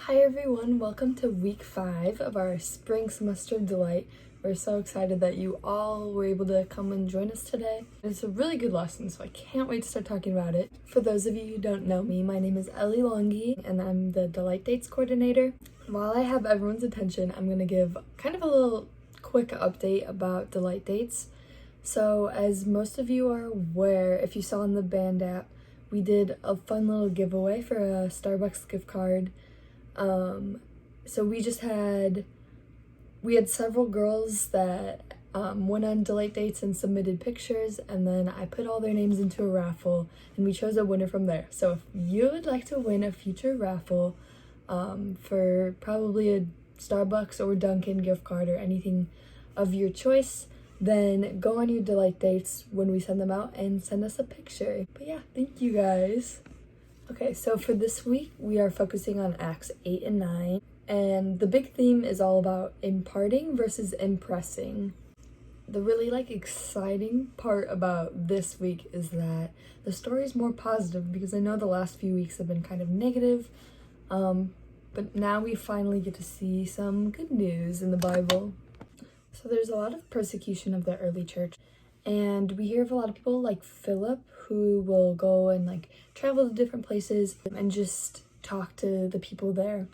Hi everyone, welcome to week 5 of our spring semester of delight. We're so excited that you all were able to come and join us today. It's a really good lesson, so I can't wait to start talking about it. For those of you who don't know me, my name is Ellie Longi and I'm the Delight Dates coordinator. While I have everyone's attention, I'm going to give kind of a little quick update about Delight Dates. So as most of you are aware, if you saw in the band app, we did a fun little giveaway for a Starbucks gift card. So we had several girls that went on Delight Dates and submitted pictures, and then I put all their names into a raffle and we chose a winner from there. So if you would like to win a future raffle for probably a Starbucks or Dunkin' gift card or anything of your choice, then go on your Delight Dates when we send them out and send us a picture. But yeah, thank you guys. Okay, so for this week, we are focusing on Acts 8 and 9, and the big theme is all about imparting versus impressing. The really exciting part about this week is that the story is more positive, because I know the last few weeks have been kind of negative, but now we finally get to see some good news in the Bible. So there's a lot of persecution of the early church, and we hear of a lot of people like Philip who will go and travel to different places and just talk to the people there.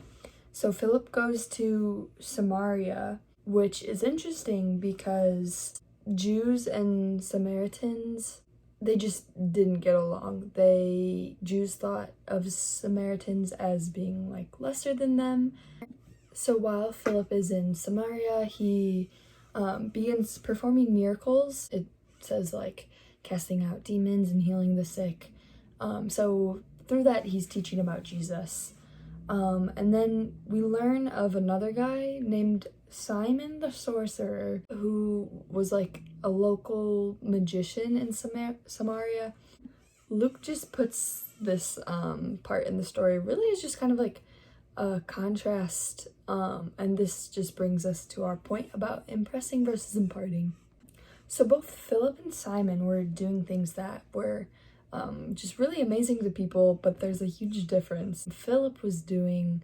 So Philip goes to Samaria, which is interesting because Jews and Samaritans, they just didn't get along. Jews thought of Samaritans as being lesser than them. So while Philip is in Samaria, he begins performing miracles. It says casting out demons and healing the sick. So through that, he's teaching about Jesus. And then we learn of another guy named Simon the Sorcerer, who was a local magician in Samaria. Luke just puts this part in the story really is just kind of a contrast, and this just brings us to our point about impressing versus imparting. So both Philip and Simon were doing things that were just really amazing to people, but there's a huge difference. Philip was doing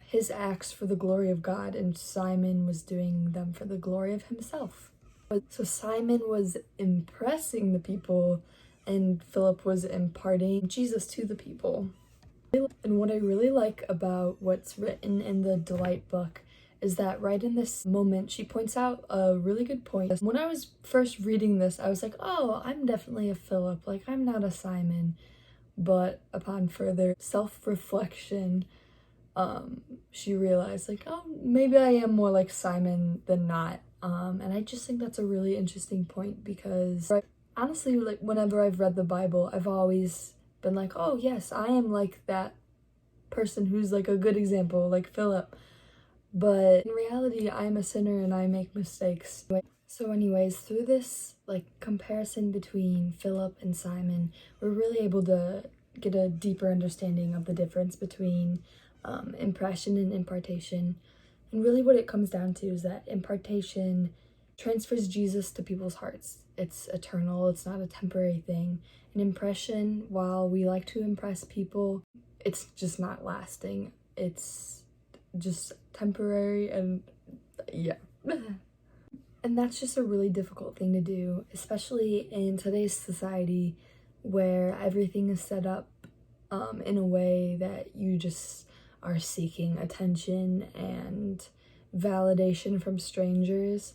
his acts for the glory of God, and Simon was doing them for the glory of himself. So Simon was impressing the people, and Philip was imparting Jesus to the people. And what I really like about what's written in the Delight book is that right in this moment, she points out a really good point. When I was first reading this, I was like, oh, I'm definitely a Philip, I'm not a Simon. But upon further self-reflection, she realized oh, maybe I am more like Simon than not. And I just think that's a really interesting point, because honestly, whenever I've read the Bible, I've always been oh yes, I am like that person who's a good example, like Philip. But in reality, I'm a sinner and I make mistakes. So anyways, through this comparison between Philip and Simon, we're really able to get a deeper understanding of the difference between impression and impartation. And really what it comes down to is that impartation transfers Jesus to people's hearts. It's eternal, it's not a temporary thing. An impression, while we like to impress people, it's just not lasting. It's just temporary, and yeah. And that's just a really difficult thing to do, especially in today's society where everything is set up in a way that you just are seeking attention and validation from strangers.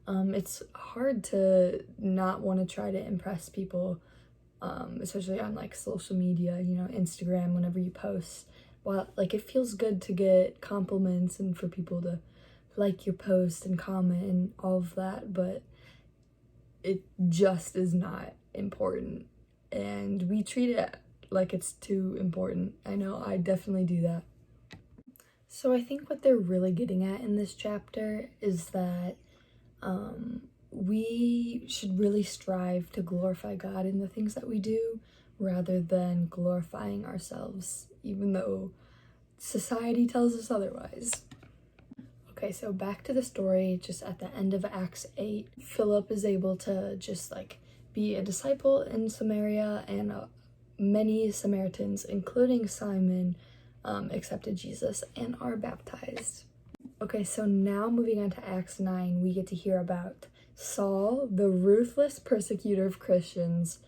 It's hard to not want to try to impress people, especially on social media, Instagram, whenever you post. Well, it feels good to get compliments and for people to like your post and comment and all of that, but it just is not important. And we treat it like it's too important. I know I definitely do that. So I think what they're really getting at in this chapter is that we should really strive to glorify God in the things that we do, rather than glorifying ourselves, even though society tells us otherwise. Okay, so back to the story. Just at the end of Acts 8, Philip is able to just be a disciple in Samaria, and many Samaritans, including Simon, accepted Jesus and are baptized. Okay, so now moving on to Acts 9, we get to hear about Saul, the ruthless persecutor of Christians,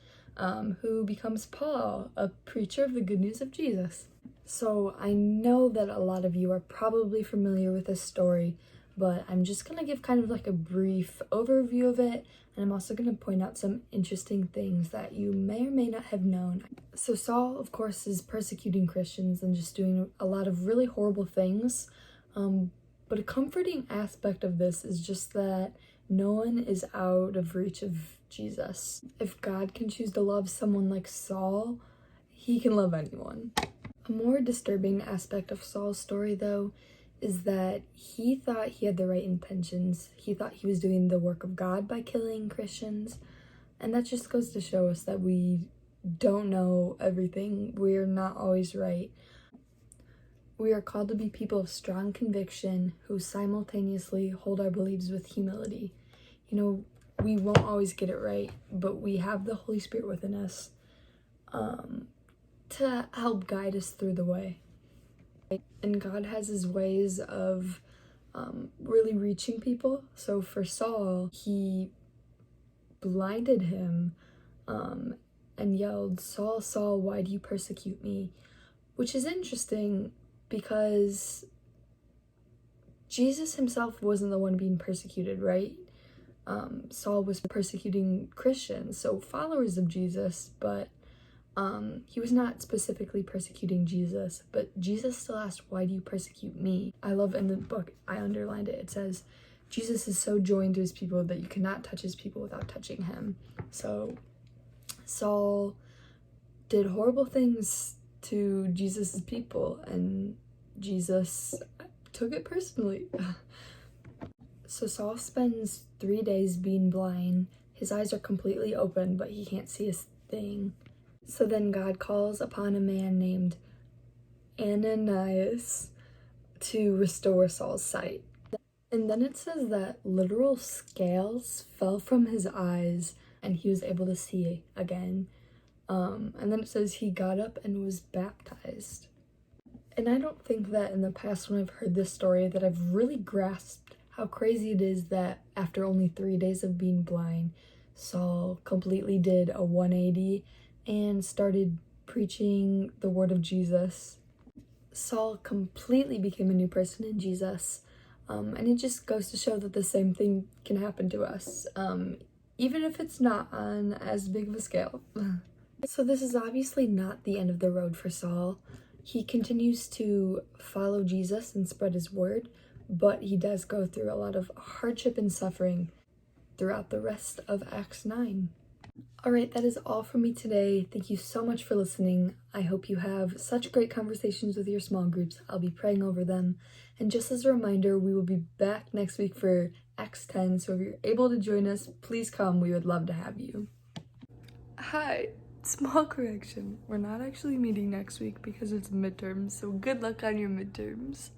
who becomes Paul, a preacher of the good news of Jesus. So I know that a lot of you are probably familiar with this story, but I'm just going to give kind of like a brief overview of it, and I'm also going to point out some interesting things that you may or may not have known. So Saul, of course, is persecuting Christians and just doing a lot of really horrible things, but a comforting aspect of this is just that no one is out of reach of Jesus. If God can choose to love someone like Saul, he can love anyone. A more disturbing aspect of Saul's story, though, is that he thought he had the right intentions. He thought he was doing the work of God by killing Christians. And that just goes to show us that we don't know everything. We're not always right. We are called to be people of strong conviction who simultaneously hold our beliefs with humility. You know, we won't always get it right, but we have the Holy Spirit within us to help guide us through the way. And God has his ways of really reaching people. So for Saul, he blinded him and yelled, "Saul, Saul, why do you persecute me?" Which is interesting because Jesus himself wasn't the one being persecuted, right? Saul was persecuting Christians, so followers of Jesus, but he was not specifically persecuting Jesus, but Jesus still asked, "Why do you persecute me?" I love in the book, I underlined it, it says, Jesus is so joined to his people that you cannot touch his people without touching him. So Saul did horrible things to Jesus's people, and Jesus took it personally. So Saul spends 3 days being blind. His eyes are completely open, but he can't see a thing. So then God calls upon a man named Ananias to restore Saul's sight. And then it says that literal scales fell from his eyes and he was able to see again. And then it says he got up and was baptized. And I don't think that in the past when I've heard this story that I've really grasped how crazy it is that after only 3 days of being blind, Saul completely did a 180 and started preaching the word of Jesus. Saul completely became a new person in Jesus. And it just goes to show that the same thing can happen to us, even if it's not on as big of a scale. So this is obviously not the end of the road for Saul. He continues to follow Jesus and spread his word, but he does go through a lot of hardship and suffering throughout the rest of Acts 9. Alright, that is all for me today. Thank you so much for listening. I hope you have such great conversations with your small groups. I'll be praying over them. And just as a reminder, we will be back next week for Acts 10, so if you're able to join us, please come. We would love to have you. Hi, small correction. We're not actually meeting next week because it's midterms, so good luck on your midterms.